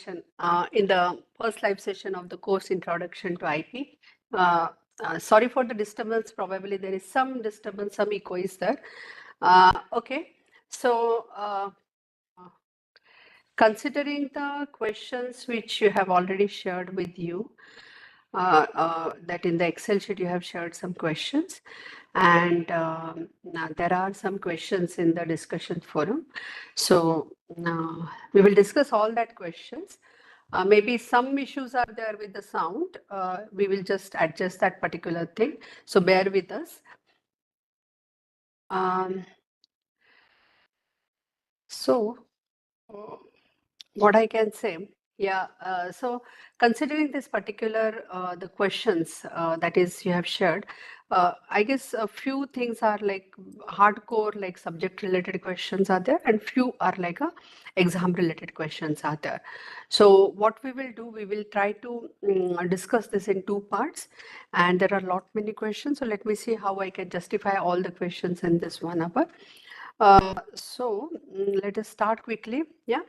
session, in the first live session of the course Introduction to IP. Sorry for the disturbance. Probably there is some disturbance, some echo is there. Okay, so considering the questions which you have already shared with you, that in the Excel sheet you have shared some questions, and now there are some questions in the discussion forum. So now we will discuss all that questions. Maybe some issues are there with the sound. We will just adjust that particular thing. So bear with us. So what I can say, yeah. So considering this particular the questions that is you have shared, I guess a few things are like hardcore, like subject related questions are there, and few are like exam related questions are there. So what we will do, we will try to discuss this in two parts, and there are a lot many questions. So let me see how I can justify all the questions in this 1 hour. So let us start quickly. Yeah.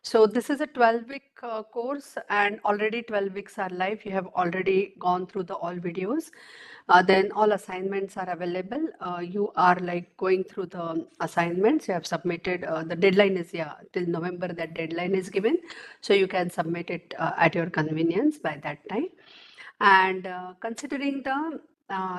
So this is a 12-week course, and already 12 weeks are live. You have already gone through the all videos. Then all assignments are available. You are like going through the assignments. You have submitted. The deadline is till November. That deadline is given, so you can submit it at your convenience by that time. And considering the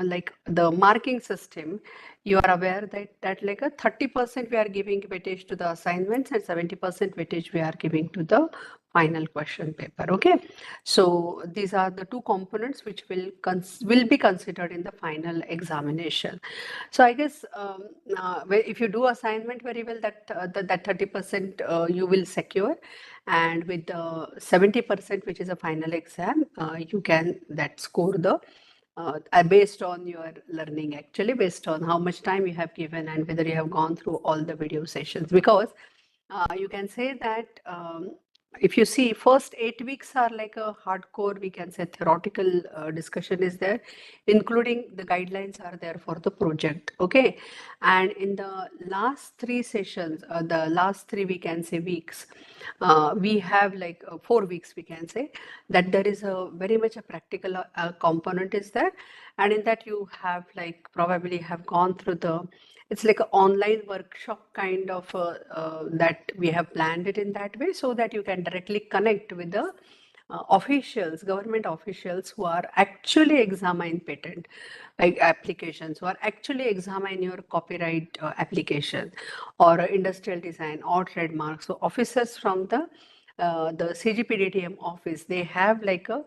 like the marking system, you are aware that like a 30% we are giving weightage to the assignments and 70% weightage we are giving to the final question paper. Okay, so these are the two components which will be considered in the final examination. So I guess if you do assignment very well, that 30% you will secure, and with the 70% which is a final exam, you can that score the based on your learning, actually based on how much time you have given and whether you have gone through all the video sessions. Because you can say that if you see first 8 weeks are like a hardcore, we can say theoretical discussion is there, including the guidelines are there for the project. Okay, and in the last 3 sessions, the last 3 we can say weeks, we have like 4 weeks we can say that there is a very much a practical component is there, and in that you have like probably have gone through the, it's like an online workshop kind of that we have planned it in that way, so that you can directly connect with the officials, government officials who are actually examining patent like applications, who are actually examining your copyright application or industrial design or trademark. So officers from the CGPDTM office, they have like a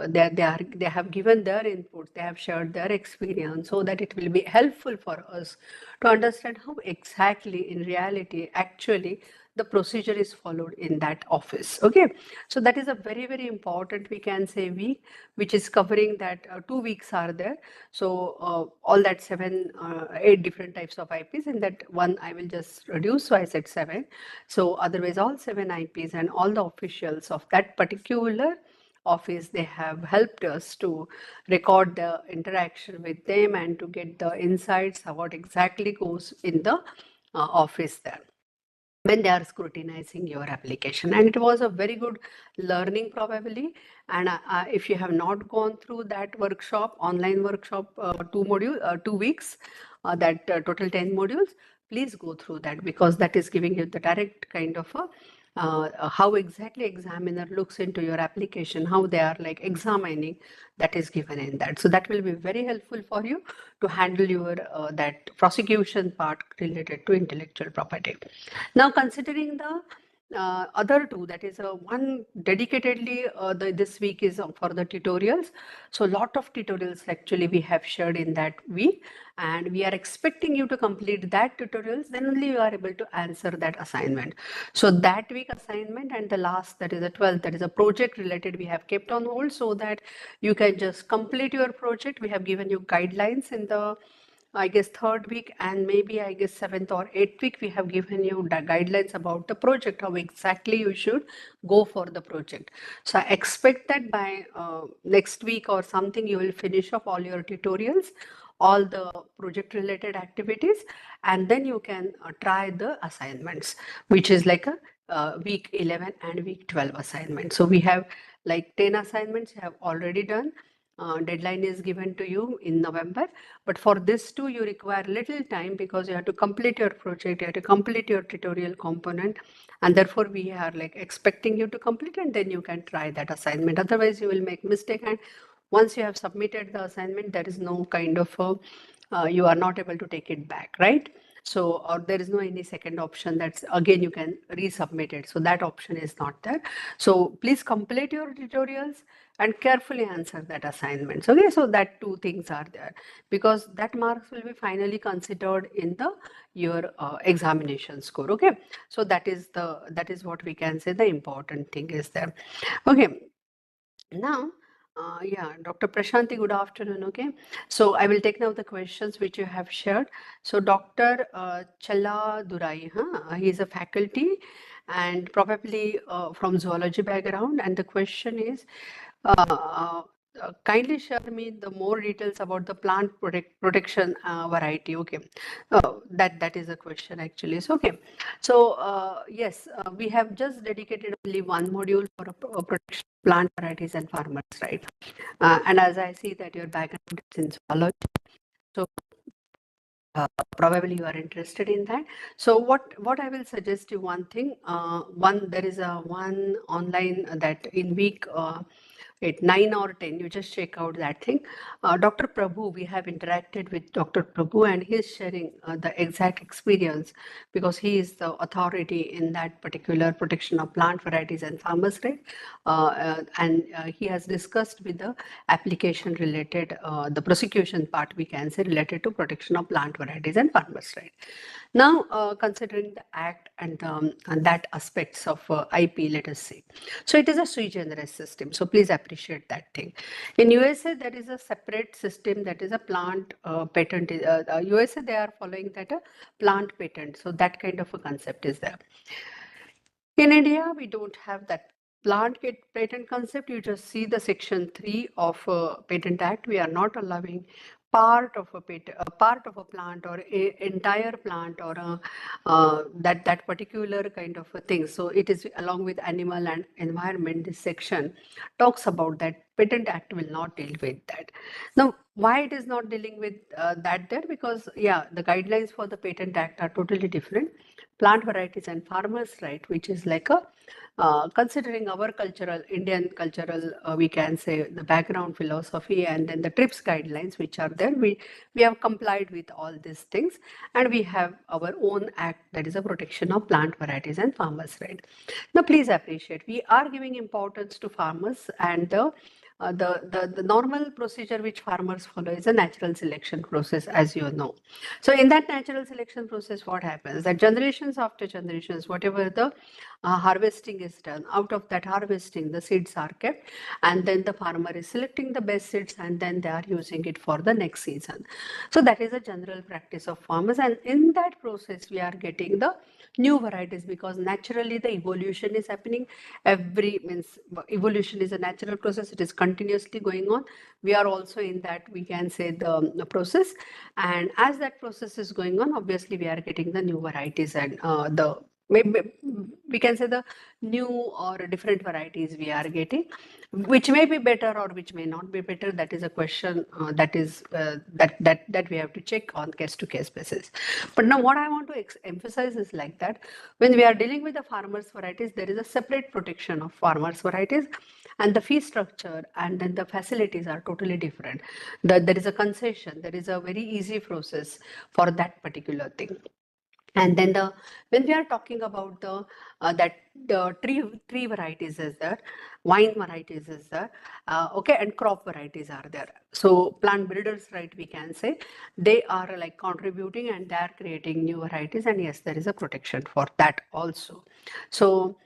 they have given their input, they have shared their experience, so that it will be helpful for us to understand how exactly in reality actually the procedure is followed in that office. Okay, so that is a very, very important, we can say, week, which is covering that 2 weeks are there. So all that 8 different types of IPs, in that one I will just reduce, so I said 7. So otherwise all 7 IPs and all the officials of that particular office, they have helped us to record the interaction with them and to get the insights of what exactly goes in the office there when they are scrutinizing your application. And it was a very good learning probably. And if you have not gone through that workshop, online workshop, 2 weeks, that total 10 modules, please go through that, because that is giving you the direct kind of a how exactly examiner looks into your application, how they are like examining, that is given in that. So that will be very helpful for you to handle your that prosecution part related to intellectual property. Now considering the other two, that is one dedicatedly this week is for the tutorials. So a lot of tutorials actually we have shared in that week, and we are expecting you to complete that tutorials, then only you are able to answer that assignment. So that week assignment and the last, that is the 12th, that is a project related, we have kept on hold so that you can just complete your project. We have given you guidelines in the, I guess, 3rd week, and maybe I guess 7th or 8th week, we have given you the guidelines about the project, how exactly you should go for the project. So I expect that by next week or something, you will finish off all your tutorials, all the project related activities, and then you can try the assignments, which is like a week 11 and week 12 assignments. So we have like 10 assignments you have already done. Deadline is given to you in November, but for this too you require little time because you have to complete your project, you have to complete your tutorial component, and therefore we are like expecting you to complete, and then you can try that assignment. Otherwise you will make mistake, and once you have submitted the assignment, there is no kind of you are not able to take it back, right? So, or there is no any second option that's again you can resubmit it. So that option is not there. So please complete your tutorials and carefully answer that assignments. Okay, so that two things are there because that marks will be finally considered in the your examination score. Okay, so that is what we can say the important thing is there. Okay, now, yeah, Dr. Prashanti, good afternoon. Okay, so I will take now the questions which you have shared. So, Dr. Challa Durai, he is a faculty and probably from zoology background. And the question is, kindly share me the more details about the plant protection variety. Okay, that is a question actually. So, okay, so yes, we have just dedicated only one module for a protection plant varieties and farmers, right? And as I see that your background is in zoology, so probably you are interested in that. So what I will suggest you one thing. One there is a one online that in week. At 9 or 10, you just check out that thing. Dr. Prabhu, we have interacted with Dr. Prabhu and he's sharing the exact experience because he is the authority in that particular protection of plant varieties and farmers, right? And he has discussed with the application related, the prosecution part we can say related to protection of plant varieties and farmers, right? Now, considering the act and that aspects of IP, let us say. So it is a sui generis system. So please appreciate that thing. In USA, there is a separate system that is a plant patent. USA, they are following that plant patent. So that kind of a concept is there. In India, we don't have that plant patent concept. You just see the section 3 of Patent Act. We are not allowing part of a part of a plant or a entire plant or that particular kind of a thing. So it is along with animal and environment. This section talks about that. Patent Act will not deal with that. Now, why it is not dealing with that there? Because yeah, the guidelines for the Patent Act are totally different. Plant varieties and farmers right, which is like a considering our cultural Indian cultural we can say the background philosophy and then the TRIPS guidelines which are there, we have complied with all these things and we have our own act that is a protection of plant varieties and farmers right. Now please appreciate we are giving importance to farmers and the normal procedure which farmers follow is a natural selection process, as you know. So in that natural selection process, what happens? That generations after generations, whatever the harvesting is done, out of that harvesting, the seeds are kept, and then the farmer is selecting the best seeds, and then they are using it for the next season. So that is a general practice of farmers, and in that process, we are getting the new varieties because naturally the evolution is happening. Every means evolution is a natural process, it is continuously going on. We are also in that we can say the process, and as that process is going on, obviously we are getting the new varieties and the maybe we can say the new or different varieties we are getting, which may be better or which may not be better. That is a question that we have to check on case to case basis. But now what I want to emphasize is like that when we are dealing with the farmers varieties, there is a separate protection of farmers varieties and the fee structure and then the facilities are totally different. There is a concession, there is a very easy process for that particular thing. And then the when we are talking about the that the tree varieties is there, wine varieties is there, okay, and crop varieties are there. So plant breeders, right, we can say they are like contributing and they are creating new varieties, and yes, there is a protection for that also. So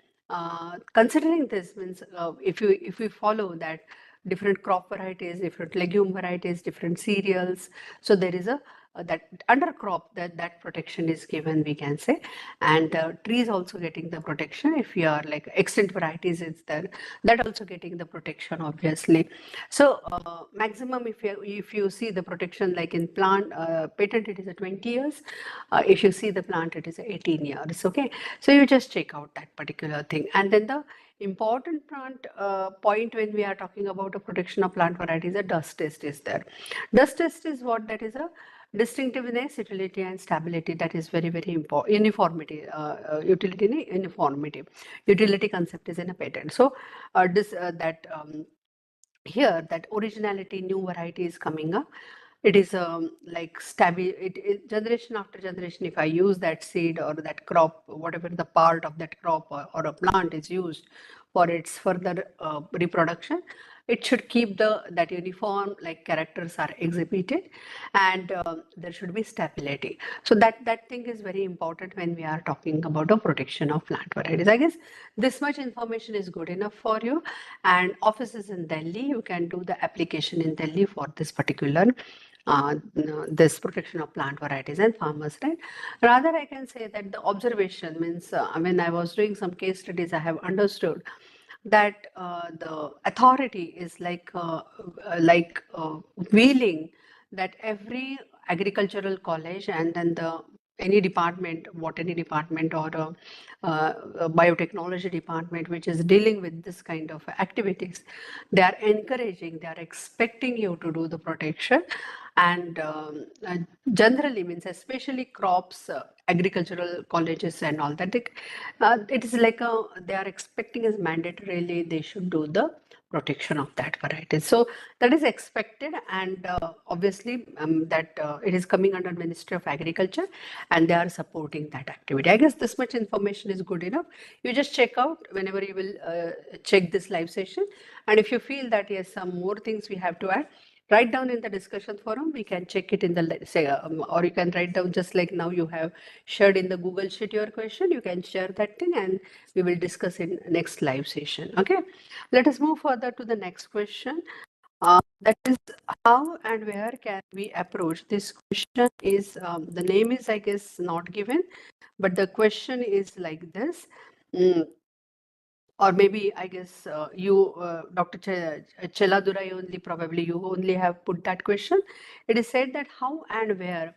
considering this means if we follow that different crop varieties, different legume varieties, different cereals, so there is a that undercrop, that protection is given, we can say. And trees also getting the protection. If you are like extant varieties, it's there, that also getting the protection, obviously. So maximum, if you see the protection, like in plant patent, it is a 20 years. If you see the plant, it is 18 years. Okay, so you just check out that particular thing. And then the important plant point when we are talking about a protection of plant varieties, a dust test is there. Dust test is what? That is a distinctiveness, utility, and stability. That is very, very important. Uniformity, utility, uniformity. Utility concept is in a patent. So here that originality, new variety is coming up. It is like generation after generation, if I use that seed or that crop, whatever the part of that crop or a plant is used for its further reproduction, it should keep that uniform like characters are exhibited, and there should be stability. So that thing is very important when we are talking about a protection of plant varieties. I guess this much information is good enough for you. And offices in Delhi, you can do the application in Delhi for this particular this protection of plant varieties and farmers, right? Rather, I can say that the observation means when I was doing some case studies, I have understood that the authority is willing that every agricultural college and then the any department, botany department or a biotechnology department which is dealing with this kind of activities, they are encouraging, they are expecting you to do the protection. And generally means especially crops, agricultural colleges and all that, it is like they are expecting as mandatorily they should do the protection of that variety. So that is expected, and obviously that it is coming under Ministry of Agriculture, and they are supporting that activity. I guess this much information is good enough. You just check out whenever you will check this live session, and if you feel that yes, some more things we have to add, write down in the discussion forum. We can check it in the say, or you can write down just like now you have shared in the Google Sheet your question. You can share that thing, and we will discuss in next live session. Okay, let us move further to the next question. That is, how and where can we approach? This question is the name is, I guess, not given, but the question is like this. Or maybe I guess Dr. Cheladurai, only probably you only have put that question. It is said that how and where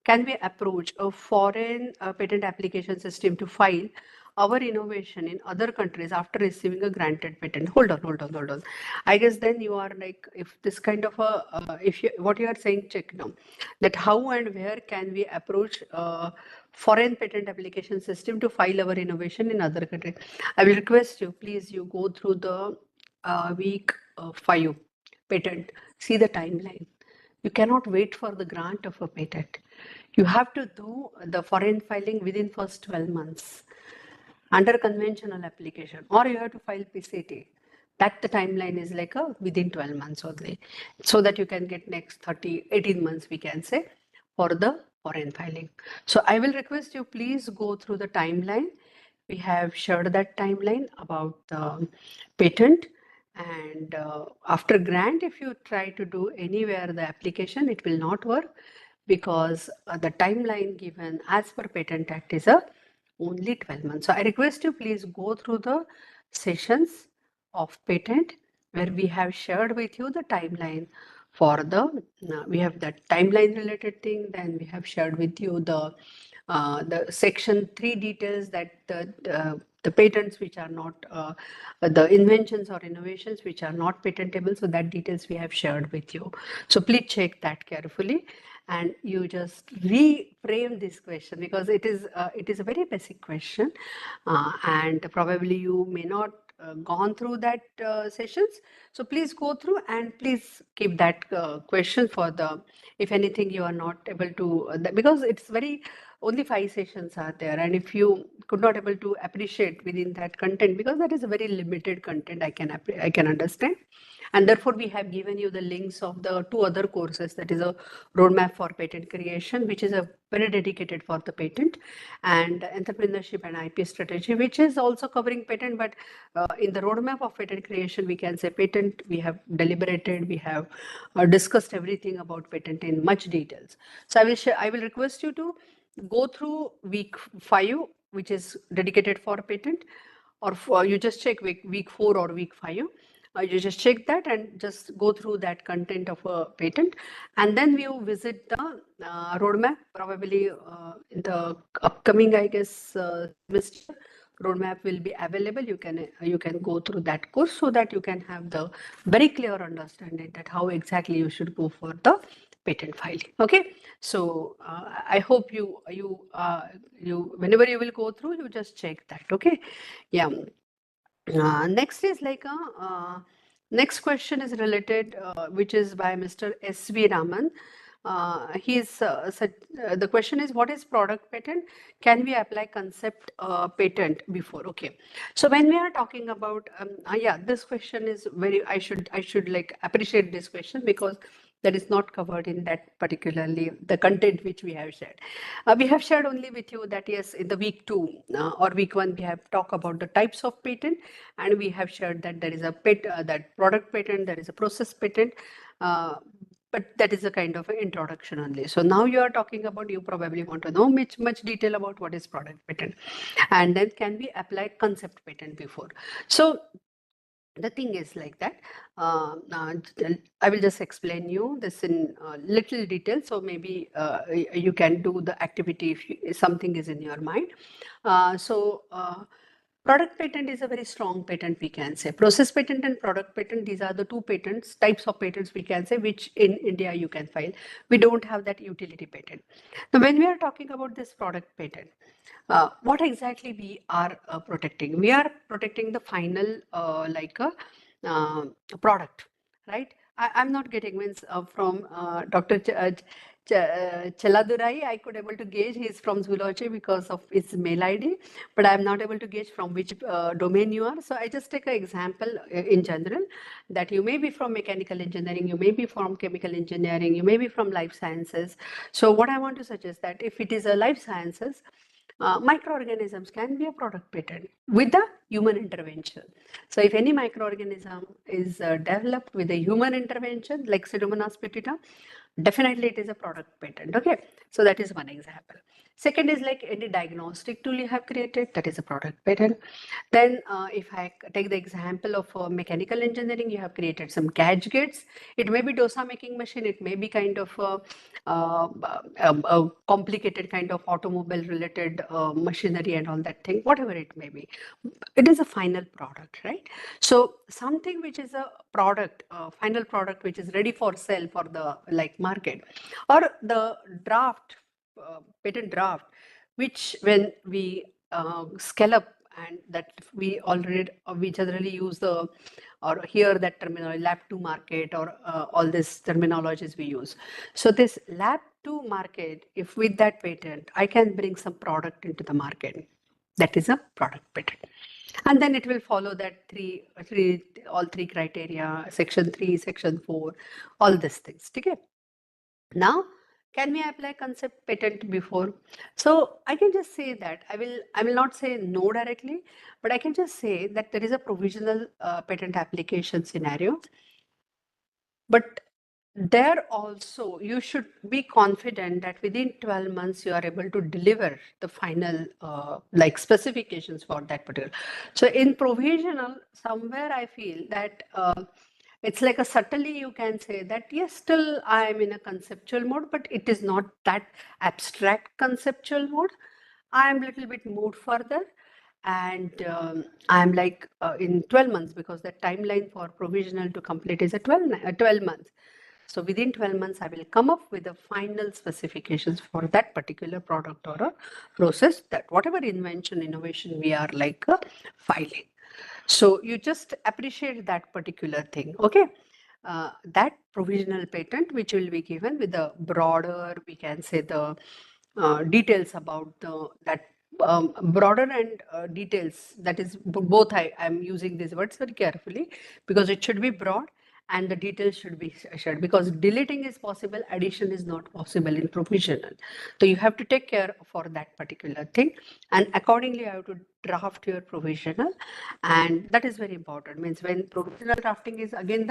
can we approach a foreign patent application system to file our innovation in other countries after receiving a granted patent? Hold on. I guess then you are like, if this kind of a, what you are saying, check now, that how and where can we approach foreign patent application system to file our innovation in other countries? I will request you, please, you go through the week 5 patent, see the timeline. You cannot wait for the grant of a patent. You have to do the foreign filing within first 12 months under conventional application, or you have to file PCT. That the timeline is like within 12 months only, so that you can get next 18 months, we can say, for the foreign filing. So I will request you, please go through the timeline. We have shared that timeline about the patent. And after grant, if you try to do anywhere the application, it will not work, because the timeline given as per Patent Act is only 12 months. So I request you, please go through the sessions of patent where we have shared with you the timeline for we have the timeline related thing. Then we have shared with you the section 3 details, that the patents which are not the inventions or innovations which are not patentable. So that details we have shared with you. So please check that carefully, and you just reframe this question, because it is a very basic question, and probably you may not gone through that sessions. So please go through, and please keep that question for the, if anything you are not able to, because it's very only 5 sessions are there, and if you could not able to appreciate within that content, because that is a very limited content, I can understand. And therefore we have given you the links of the 2 other courses, that is a roadmap for patent creation, which is a very dedicated for the patent, and entrepreneurship and IP strategy, which is also covering patent. But in the roadmap of patent creation, we can say patent, we have deliberated, we have discussed everything about patent in much details. So I will request you to go through week 5, which is dedicated for patent, or you just check week 4 or week 5. You just check that and just go through that content of a patent, and then you visit the roadmap. Probably in the upcoming, I guess, semester, roadmap will be available. You can go through that course, so that you can have the very clear understanding that how exactly you should go for the patent filing. Okay, so I hope you whenever you will go through, you just check that. Okay, yeah. Next is like next question is related, which is by Mr. S.V. Raman. The question is, what is product patent? Can we apply concept patent before? Okay, so when we are talking about, yeah, this question is very, I should like appreciate this question, because that is not covered in that particularly the content which we have shared. We have shared only with you that yes, in the week 2 or week 1, we have talked about the types of patent, and we have shared that there is a that product patent, there is a process patent, but that is a kind of an introduction only. So now you are talking about, you probably want to know much detail about what is product patent, and then can we apply concept patent before. So the thing is like that. I will just explain you this in little detail, so maybe you can do the activity if something is in your mind. Product patent is a very strong patent, we can say. Process patent and product patent, these are the 2 patents, types of patents, we can say, which in India you can file. We don't have that utility patent. Now, when we are talking about this product patent, what exactly we are protecting? We are protecting the final product, right? I'm not getting, means from Dr. Cheladurai, I could able to gauge he's from zoology because of his mail ID, but I'm not able to gauge from which domain you are. So I just take an example in general, that you may be from mechanical engineering, you may be from chemical engineering, you may be from life sciences. So what I want to suggest, that if it is a life sciences, microorganisms can be a product patent with the human intervention. So if any microorganism is developed with a human intervention, like Pseudomonas putida, definitely it is a product patent. Okay, so that is one example. Second is like any diagnostic tool you have created, that is a product patent. Then if I take the example of mechanical engineering, you have created some gadgets. It may be dosa making machine, it may be kind of a complicated kind of automobile related machinery and all that thing, whatever it may be. It is a final product, right? So something which is a product, final product, which is ready for sale for the like market, or the draft, patent draft, which when we scale up, and that we already, we generally use the, or hear that terminology, lab to market, or all these terminologies we use. So this lab to market, if with that patent, I can bring some product into the market, that is a product patent. And then it will follow that all three criteria, section 3, section 4, all these things. Okay. Now, can we apply concept patent before? So I can just say that I will not say no directly, but I can just say that there is a provisional patent application scenario. But there also, you should be confident that within 12 months, you are able to deliver the final like specifications for that particular. So in provisional, somewhere I feel that it's like a subtly you can say that, yes, still I am in a conceptual mode, but it is not that abstract conceptual mode. I am a little bit moved further, and I'm like in 12 months, because the timeline for provisional to complete is a 12 months. So within 12 months, I will come up with the final specifications for that particular product or a process, that whatever invention, innovation we are like filing. So you just appreciate that particular thing, okay? That provisional patent, which will be given with the broader, we can say the details about that broader and details. That is both. I'm using these words very carefully because it should be broad and the details should be shared, because deleting is possible, addition is not possible in provisional. So you have to take care for that particular thing, and accordingly I have to draft your provisional, and that is very important. Means when provisional drafting is again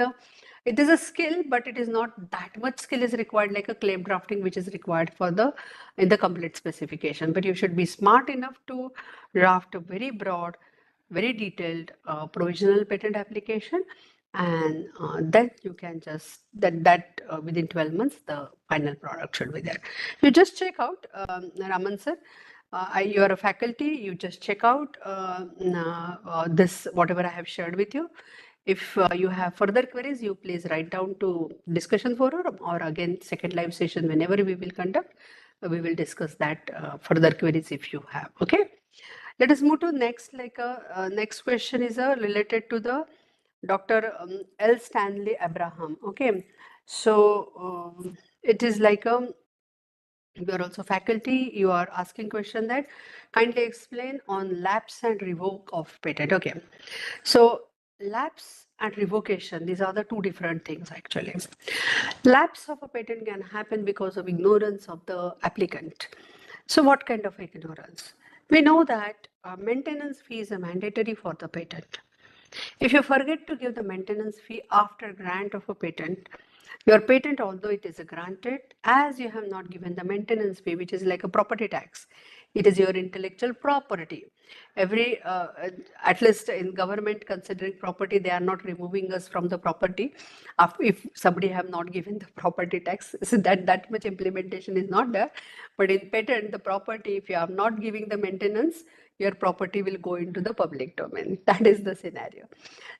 it is a skill, but it is not that much skill is required like a claim drafting, which is required for in the complete specification. But you should be smart enough to draft a very broad, very detailed provisional patent application, and then you can just within 12 months the final product should be there. You just check out, Raman sir. You are a faculty. You just check out this whatever I have shared with you. If you have further queries, you please write down to discussion forum, or again second live session whenever we will conduct. We will discuss that further queries if you have. Okay. Let us move to next. Next question is related to the Dr. L. Stanley Abraham. Okay. So it is like you are also faculty. You are asking question that kindly explain on lapse and revoke of patent. Okay. So lapse and revocation, these are the two different things actually. Lapse of a patent can happen because of ignorance of the applicant. So what kind of ignorance? We know that maintenance fee is a mandatory for the patent. If you forget to give the maintenance fee after grant of a patent, your patent, although it is granted, as you have not given the maintenance fee, which is like a property tax, it is your intellectual property. At least in government considering property, they are not removing us from the property if somebody have not given the property tax. So that much implementation is not there. But in patent, the property, if you are not giving the maintenance, your property will go into the public domain. That is the scenario.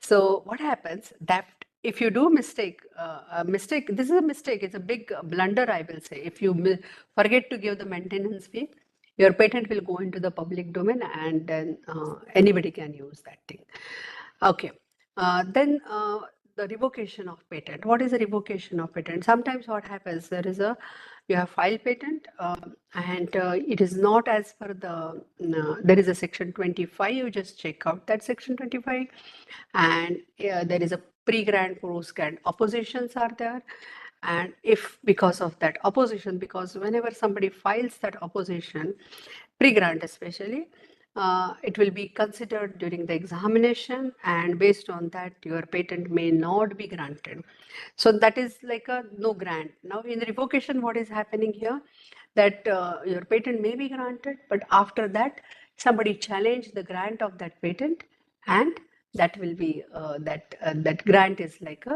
So what happens that if you do a mistake, this is a mistake, it's a big blunder, I will say. If you forget to give the maintenance fee, your patent will go into the public domain, and then anybody can use that thing. Okay. Then the revocation of patent. What is a revocation of patent? Sometimes what happens, you have filed patent and it is not as per there is a section 25, you just check out that section 25, and there is a pre-grant, post-grant oppositions are there. And if because of that opposition, because whenever somebody files that opposition, pre-grant especially, it will be considered during the examination, and based on that your patent may not be granted. So that is like a no grant. Now in revocation, what is happening here, that your patent may be granted, but after that somebody challenged the grant of that patent, and that will be that grant is like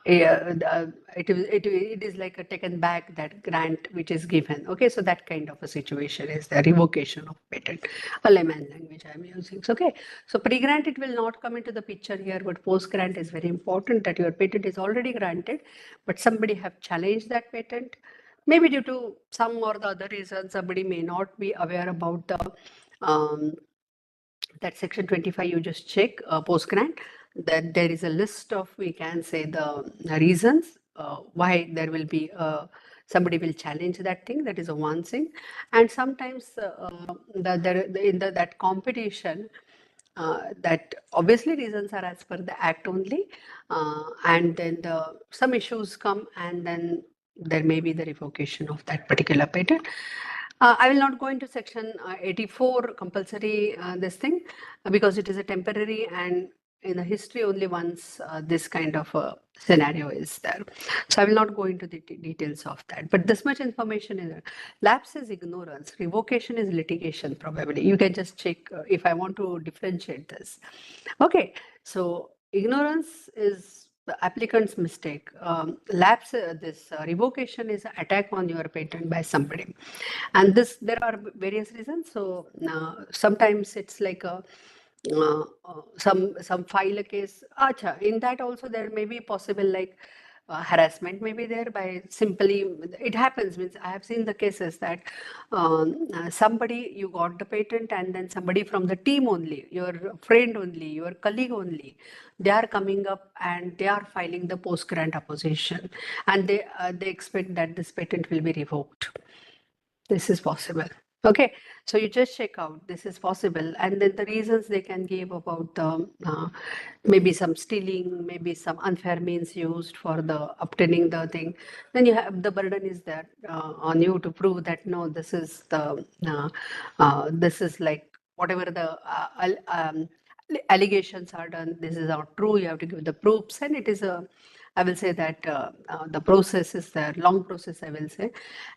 it is like a taken back, that grant which is given. Okay, so that kind of a situation is the revocation of patent, a layman language I'm using. So, okay, so pre-grant it will not come into the picture here, but post-grant is very important, that your patent is already granted, but somebody have challenged that patent. Maybe due to some or the other reason, somebody may not be aware about that section 25, you just check post-grant, that there is a list of, we can say, the reasons why there will be somebody will challenge that thing. That is a one thing. And sometimes that competition, that obviously reasons are as per the act only, and then some issues come, and then there may be the revocation of that particular patent. I will not go into section 84 compulsory this thing, because it is a temporary, and in the history only once this kind of a scenario is there. So I will not go into the details of that, but this much information is there. Lapse is ignorance, revocation is litigation probably. You can just check if I want to differentiate this. Okay, so ignorance is the applicant's mistake. Lapse, revocation is an attack on your patent by somebody, and there are various reasons. So sometimes it's like some file a case. Acha, in that also there may be possible like harassment may be there by simply, it happens, means I have seen the cases that somebody, you got the patent, and then somebody from the team only, your friend only, your colleague only, they are coming up and they are filing the post-grant opposition, and they expect that this patent will be revoked. this is possible. Okay, so you just check out this is possible, and then the reasons they can give about the maybe some stealing, maybe some unfair means used for the obtaining the thing. Then you have the burden is there on you to prove that no, this is like whatever the allegations are done. This is not true. You have to give the proofs, and it is a I will say that the process is there, long process, I will say,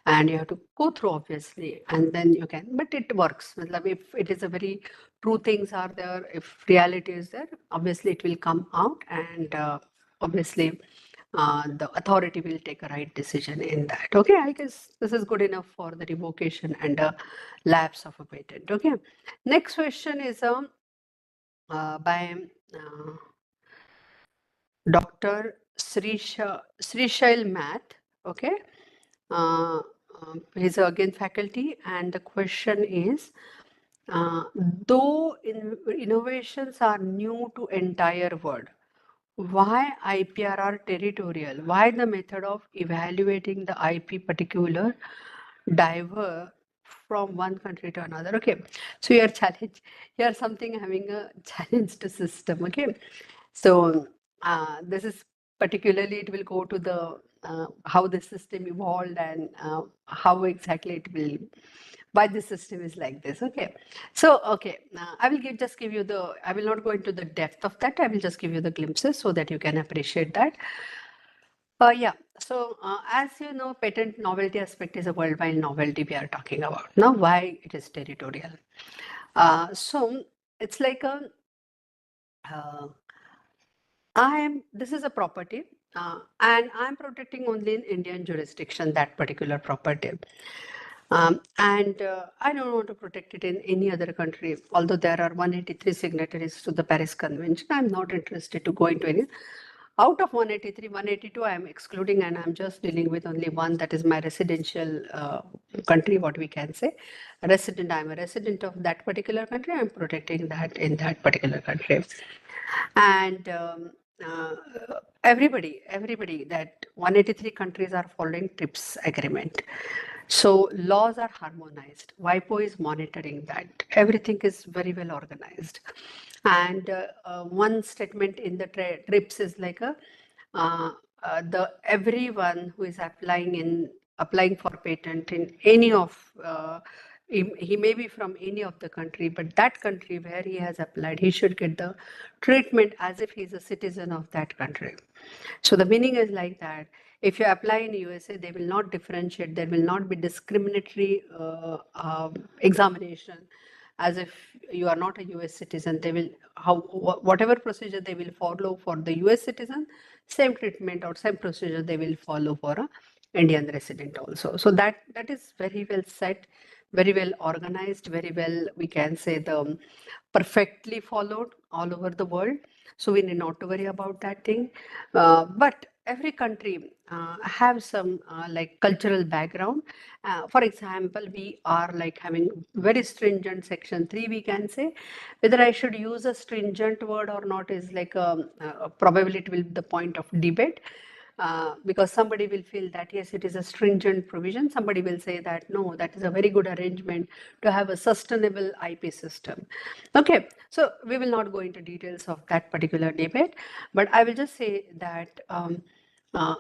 and you have to go through obviously, and then you can, but it works. Matlab, if it is a very true things are there, if reality is there, obviously it will come out, and obviously the authority will take a right decision in that. Okay, I guess this is good enough for the revocation and lapse of a patent. Okay, next question is by Dr. Srishail Math. Okay, uh, he's again faculty, and the question is, uh, though innovations are new to entire world, why IPR territorial? Why the method of evaluating the IP particular differ from one country to another? Okay, so your challenge, you're something having a challenged system. Okay, so this is particularly it will go to the how the system evolved and how exactly it will why the system is like this. Okay, so okay, I will just give you the I will not go into the depth of that. I will just give you the glimpses so that you can appreciate that. Yeah, so as you know, patent novelty aspect is a worldwide novelty we are talking about. Now, why it is territorial? So it's like a this is a property, and I'm protecting only in Indian jurisdiction that particular property. And I don't want to protect it in any other country, although there are 183 signatories to the Paris Convention. I'm not interested to go into any. Out of 183, 182, I am excluding, and I'm just dealing with only one, that is my residential country, what we can say. I'm a resident of that particular country. I'm protecting that in that particular country. And uh, everybody that 183 countries are following TRIPS agreement. So laws are harmonized. WIPO is monitoring that. Everything is very well organized. And one statement in the TRIPS is like the everyone who is applying for patent in any of he may be from any of the country, but that country where he has applied, he should get the treatment as if he's a citizen of that country. So the meaning is like that. If you apply in USA, they will not differentiate. There will not be discriminatory examination, as if you are not a US citizen. They will whatever procedure they will follow for the US citizen, same treatment or same procedure they will follow for a Indian resident also. So that is very well set, very well organized, very well, we can say, the perfectly followed all over the world. So we need not to worry about that thing. But every country have some like cultural background. For example, we are like having very stringent section 3, we can say. Whether I should use a stringent word or not is like probably it will be the point of debate. Because somebody will feel that yes, it is a stringent provision. Somebody will say that no, that is a very good arrangement to have a sustainable IP system. Okay, so we will not go into details of that particular debate, but I will just say that uh,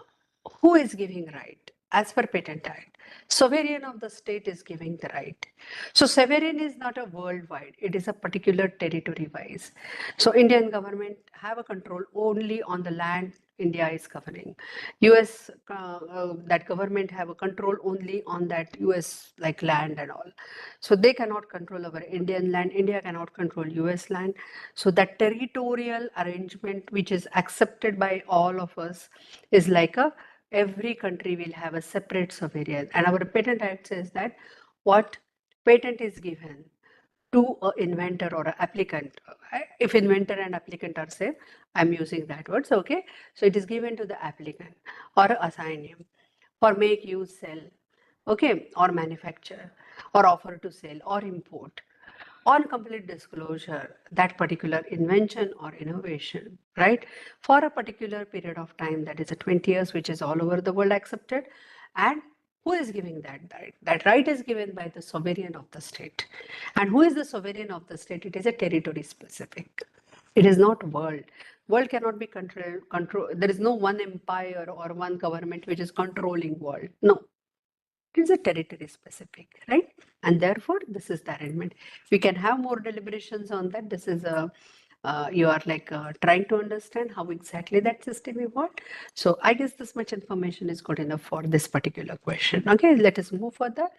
who is giving right? As per Patent Act, sovereign of the state is giving the right. So sovereign is not a worldwide, it is a particular territory wise. So Indian government have a control only on the land India is governing. US, that government have a control only on that US like land and all. So they cannot control our Indian land. India cannot control US land. So that territorial arrangement, which is accepted by all of us, is like a every country will have a separate sovereign. And our Patent Act says that what patent is given to an inventor or an applicant. If inventor and applicant are same, I'm using that word. So, okay. So it is given to the applicant or assign him for make, use, sell, okay, or manufacture, or offer to sell or import. On complete disclosure, that particular invention or innovation, right, for a particular period of time, that is a 20 years, which is all over the world accepted, and Who is giving that right? That right is given by the sovereign of the state. And who is the sovereign of the state? It is a territory specific. It is not world. World cannot be control. There is no one empire or one government which is controlling world. No, it is a territory specific, right? And therefore, this is the arrangement. We can have more deliberations on that. This is a you are like trying to understand how exactly that system evolved. So I guess this much information is good enough for this particular question. Okay, let us move further.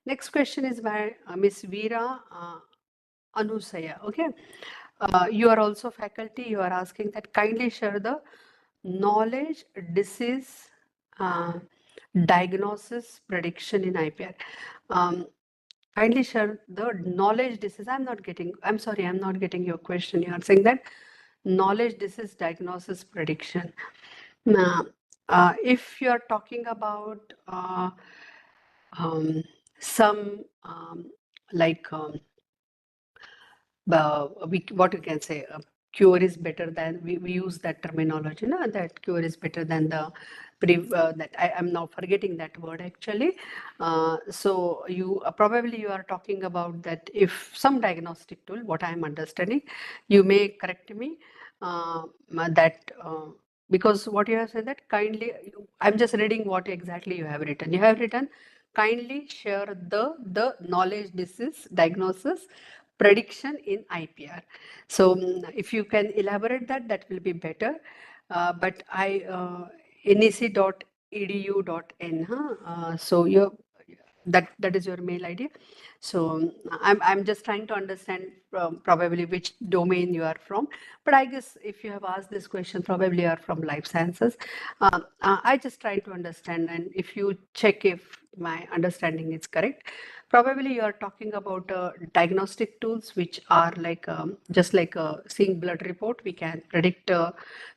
Next question is by Miss Veera Anusaya. Okay, you are also faculty. You are asking that kindly share the knowledge, disease, diagnosis, prediction in IPR. Kindly share the knowledge disease. I'm sorry, I'm not getting your question. You are saying that knowledge disease diagnosis prediction. Now, if you are talking about some like what you can say, cure is better than, we use that terminology, no? That cure is better than the that I'm now forgetting that word actually. So you probably you are talking about that if some diagnostic tool, what I am understanding, you may correct me, that because what you have said that kindly, I'm just reading what exactly you have written. You have written kindly share the knowledge disease diagnosis prediction in IPR. So if you can elaborate that, that will be better. But nec.edu.in, huh? So that is your mail ID. So I'm just trying to understand probably which domain you are from. But I guess if you have asked this question, probably you are from life sciences. I just try to understand, and if you check if my understanding is correct, probably you are talking about diagnostic tools which are like just like seeing blood report. We can predict.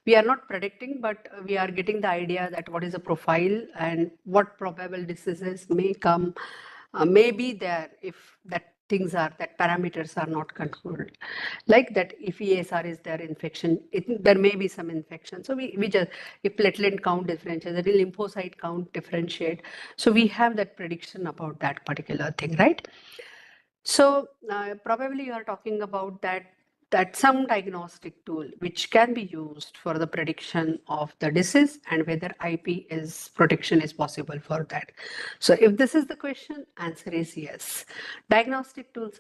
We are not predicting, but we are getting the idea that what is the profile and what probable diseases may come, may be there if that things are, that parameters are not controlled. Like that, if ESR is there, infection, there may be some infection. So we just, if platelet count differentiates, the lymphocyte count differentiate. So we have that prediction about that particular thing, right? So probably you are talking about that some diagnostic tool which can be used for the prediction of the disease and whether IP is protection is possible for that. So if this is the question, answer is yes. Diagnostic tools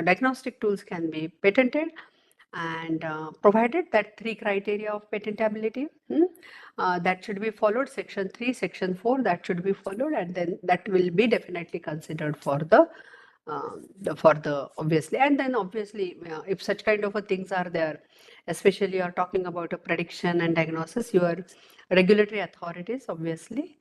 diagnostic tools can be patented, and provided that three criteria of patentability that should be followed, section 3, section 4, that should be followed, and then that will be definitely considered for for the obviously. And then obviously if such kind of a things are there, especially you are talking about a prediction and diagnosis, your regulatory authorities obviously,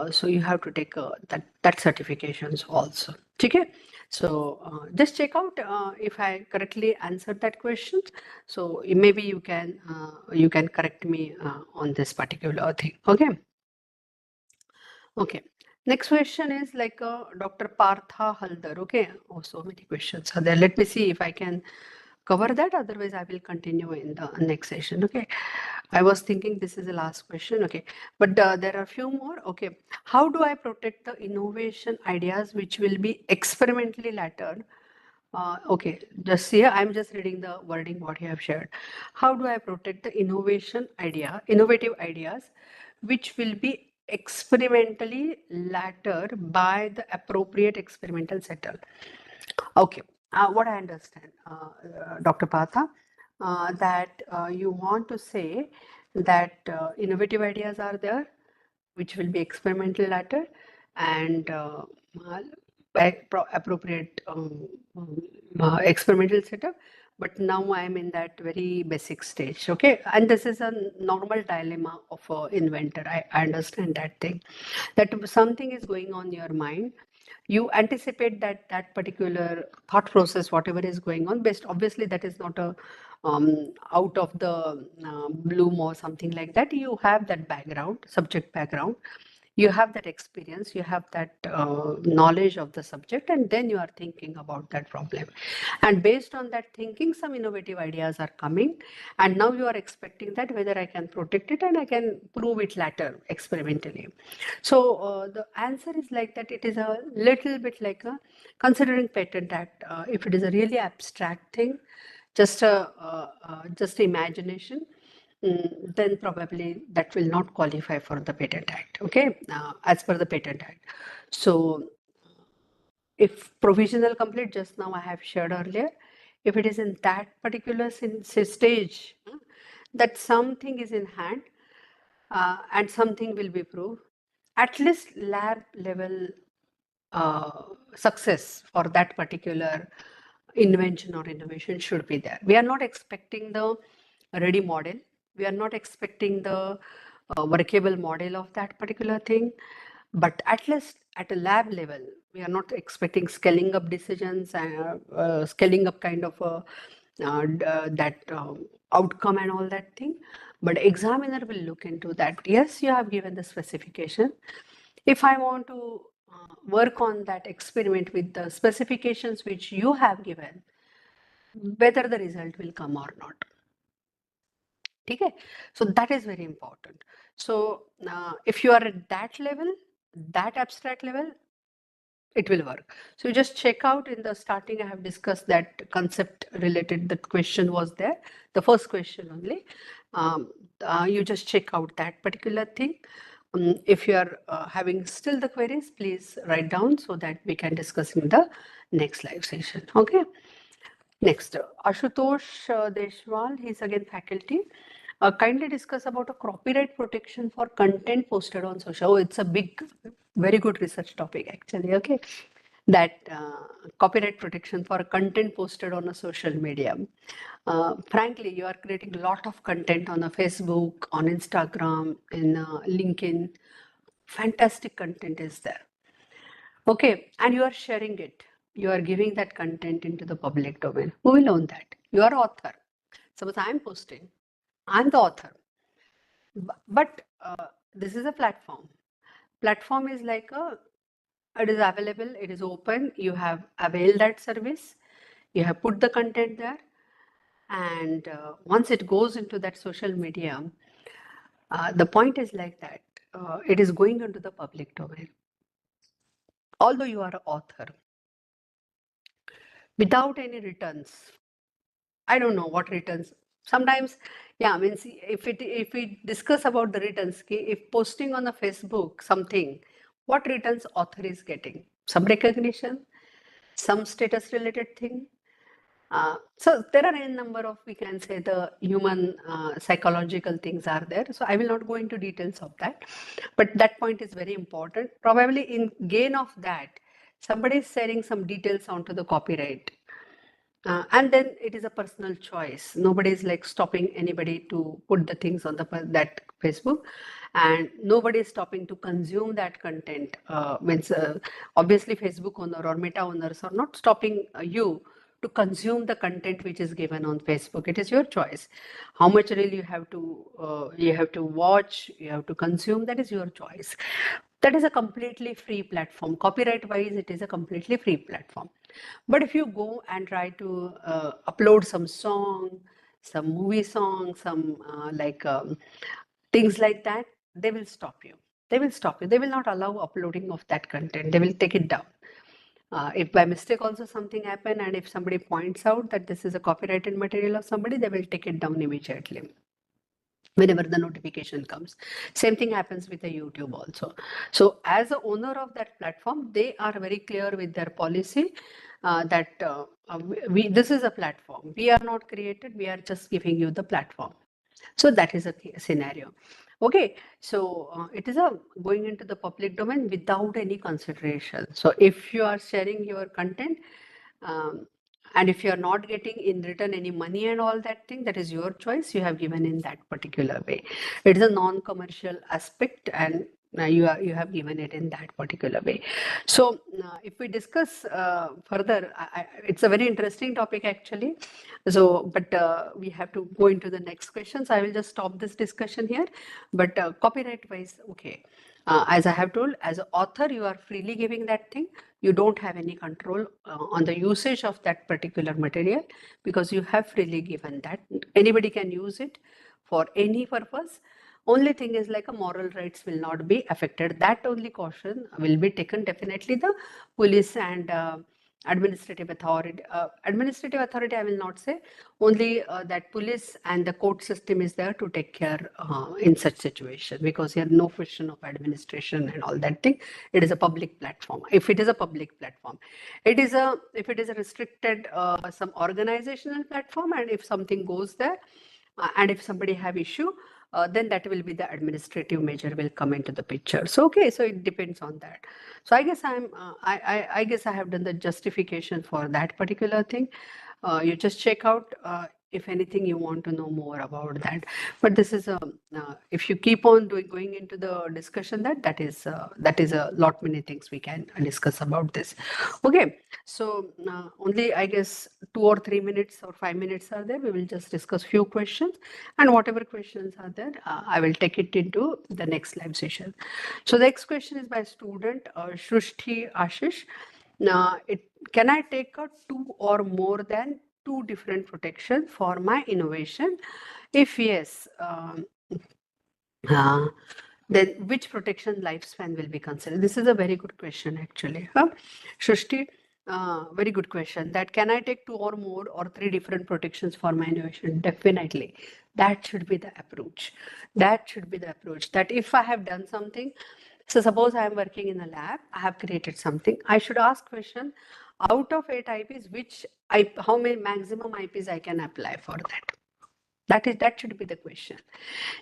so you have to take that certifications also. Okay, so just check out if I correctly answered that question. So maybe you can correct me on this particular thing. Okay. Okay. Next question is like Dr. Partha Haldar. Okay. Oh, so many questions are there. Let me see if I can cover that. Otherwise, I will continue in the next session. Okay. I was thinking this is the last question. Okay. But there are a few more. Okay. How do I protect the innovation ideas which will be experimentally lettered? Okay, just here, I'm just reading the wording what you have shared. How do I protect the innovative ideas, which will be experimentally lattered by the appropriate experimental setup? Okay, what I understand, Dr. Patha, that you want to say that innovative ideas are there, which will be experimental latter, and appropriate experimental setup. But now I am in that very basic stage. Okay, and this is a normal dilemma of an inventor. I understand that thing, that something is going on in your mind. You anticipate that particular thought process, whatever is going on, based obviously that is not a out of the bloom or something like that. You have that background, subject background. You have that experience, you have that knowledge of the subject, and then you are thinking about that problem. And based on that thinking, some innovative ideas are coming, and now you are expecting that whether I can protect it and I can prove it later experimentally. So the answer is like that. It is a little bit like a considering patent act. If it is a really abstract thing, just imagination, then probably that will not qualify for the Patent Act, okay, as per the Patent Act. So if provisional complete, just now I have shared earlier, if it is in that particular stage, that something is in hand and something will be proved, at least lab level success for that particular invention or innovation should be there. We are not expecting the ready model. We are not expecting the workable model of that particular thing. But at least at a lab level, we are not expecting scaling up decisions and scaling up kind of that outcome and all that thing. But examiner will look into that. Yes, you have given the specification. If I want to work on that experiment with the specifications which you have given, whether the result will come or not. Okay, so that is very important. So if you are at that level, that abstract level, it will work. So you just check out in the starting, I have discussed that concept related, the question was there, the first question only. You just check out that particular thing. If you are having still the queries, please write down so that we can discuss in the next live session. Okay. Next, Ashutosh Deshwal, he's again faculty. Kindly discuss about a copyright protection for content posted on social. Oh, it's a big, very good research topic actually. Okay, that copyright protection for content posted on a social media. Frankly, you are creating a lot of content on a Facebook, on Instagram, in LinkedIn. Fantastic content is there. Okay, and you are sharing it. You are giving that content into the public domain. Who will own that? You are author. Suppose I am posting, I'm the author. But this is a platform. Platform is like it is available, it is open. You have availed that service. You have put the content there. And once it goes into that social media, the point is like that. It is going into the public domain. Although you are an author, without any returns, I don't know what returns. Sometimes, yeah, I mean, see, if we discuss about the returns, if posting on the Facebook something, what returns author is getting? Some recognition, some status related thing. So there are a number of, we can say, the human psychological things are there. So I will not go into details of that, but that point is very important. Probably in gain of that, somebody is sharing some details onto the copyright. And then it is a personal choice. Nobody is like stopping anybody to put the things on that Facebook, and nobody is stopping to consume that content. Means obviously Facebook owner or Meta owners are not stopping you to consume the content which is given on Facebook. It is your choice. How much really you have to watch, you have to consume. That is your choice. That is a completely free platform. Copyright wise, it is a completely free platform. But if you go and try to upload some song, some movie song, some things like that, they will stop you. They will stop you. They will not allow uploading of that content. They will take it down. If by mistake also something happen, and if somebody points out that this is a copyrighted material of somebody, they will take it down immediately whenever the notification comes. Same thing happens with the YouTube also. So as a owner of that platform, they are very clear with their policy that this is a platform. We are not created, we are just giving you the platform. So that is a scenario. Okay, so it is a going into the public domain without any consideration. So if you are sharing your content, um, and if you are not getting in return any money and all that thing, that is your choice. You have given in that particular way. It is a non-commercial aspect, and you have given it in that particular way. So if we discuss further, it's a very interesting topic actually. So, but we have to go into the next questions. I will just stop this discussion here. But copyright wise, okay. As I have told, as an author, you are freely giving that thing. You don't have any control on the usage of that particular material because you have freely given that. Anybody can use it for any purpose. Only thing is like a moral rights will not be affected. That only caution will be taken. Definitely the police and administrative authority I will not say, only that police and the court system is there to take care in such situation, because here no question of administration and all that thing. It is a public platform. If it is a public platform, it is a, if it is a restricted some organizational platform, and if something goes there and if somebody have issue, then that will be the administrative measure will come into the picture. So okay, so it depends on that. So I guess I guess I have done the justification for that particular thing. You just check out if anything you want to know more about that. But this is a if you keep on going into the discussion, that is a lot many things we can discuss about this. Okay, so only I guess 2 or 3 minutes or 5 minutes are there. We will just discuss few questions, and whatever questions are there, I will take it into the next live session. So the next question is by student Shrushti Ashish. Now, can I take a two or more than two different protections for my innovation? If yes, uh, then which protection lifespan will be considered? This is a very good question actually. Shushti, very good question. That can I take two or more or three different protections for my innovation? Definitely. That should be the approach. That should be the approach. That if I have done something, so suppose I am working in a lab, I have created something, I should ask question, out of 8 IPs, how many maximum IPs I can apply for that? That should be the question.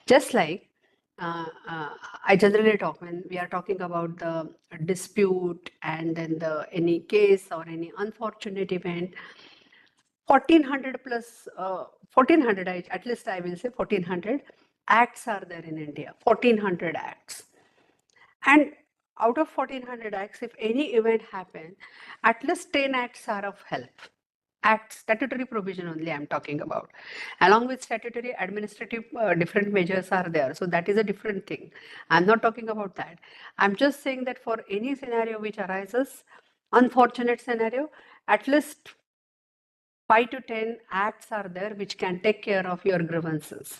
Just like I generally talk when we are talking about the dispute and then the any case or any unfortunate event, 1400 plus 1400, at least I will say 1400 acts are there in India. 1400 acts. And out of 1400 acts, if any event happen, at least 10 acts are of help. Acts, statutory provision only I'm talking about. Along with statutory, administrative different measures are there. So that is a different thing. I'm not talking about that. I'm just saying that for any scenario which arises, unfortunate scenario, at least 5 to 10 acts are there which can take care of your grievances,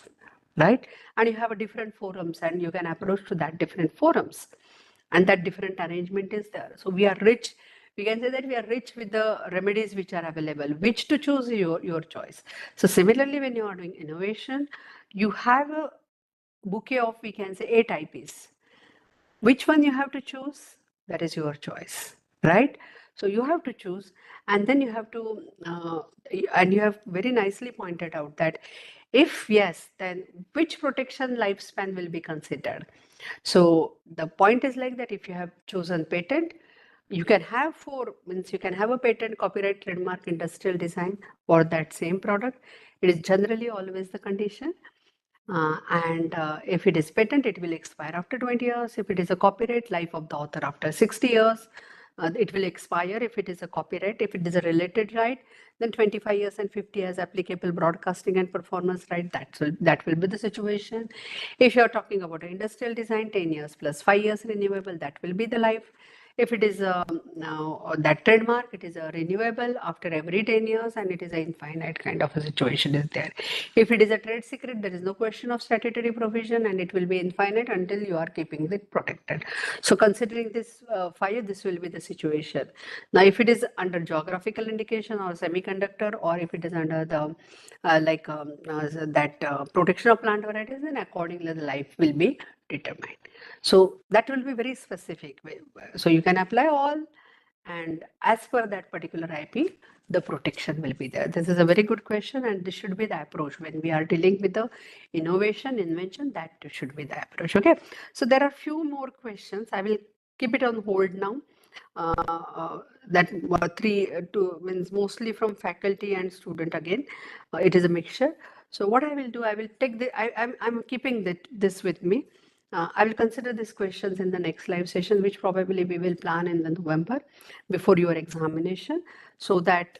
right? And you have a different forums and you can approach to that different forums, and that different arrangement is there. So we are rich. We can say that we are rich with the remedies which are available, which to choose your choice. So similarly, when you are doing innovation, you have a bouquet of, we can say, 8 IPs. Which one you have to choose? That is your choice, right? So you have to choose, and then you have to, and you have very nicely pointed out that if yes, then which protection lifespan will be considered. So the point is like that if you have chosen patent, you can have means you can have a patent, copyright, trademark, industrial design for that same product. It is generally always the condition. And if it is patent, it will expire after 20 years. If it is a copyright, life of the author after 60 years. It will expire if it is a copyright. If it is a related right, then 25 years and 50 years applicable broadcasting and performance right. That will be the situation. If you are talking about industrial design, 10 years plus 5 years renewable, that will be the life. If it is now that trademark, it is a renewable after every 10 years, and it is an infinite kind of a situation is there. If it is a trade secret, there is no question of statutory provision, and it will be infinite until you are keeping it protected. So considering this fire, this will be the situation. Now, if it is under geographical indication or semiconductor, or if it is under the protection of plant varieties, then accordingly the life will be determined. So that will be very specific. So you can apply all, and as per that particular IP, the protection will be there. This is a very good question, and this should be the approach when we are dealing with the innovation, invention. That should be the approach. Okay. So there are few more questions. I will keep it on hold now. That two means mostly from faculty and student again. It is a mixture. So what I will do, I will take I'm keeping this with me. I will consider these questions in the next live session, which probably we will plan in the November before your examination, so that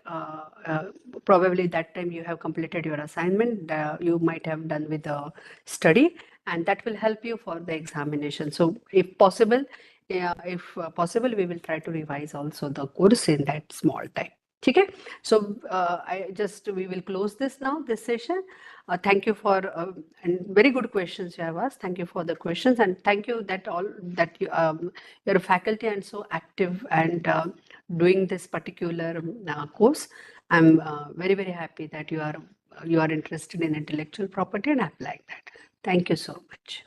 probably that time you have completed your assignment, you might have done with the study, and that will help you for the examination. So if possible, yeah, if possible, we will try to revise also the course in that small time. Okay, so we will close this now, this session. Thank you for and very good questions you have asked. Thank you for the questions, and thank you that you're a faculty and so active and doing this particular course. I'm very happy that you are interested in intellectual property and applying that. Thank you so much.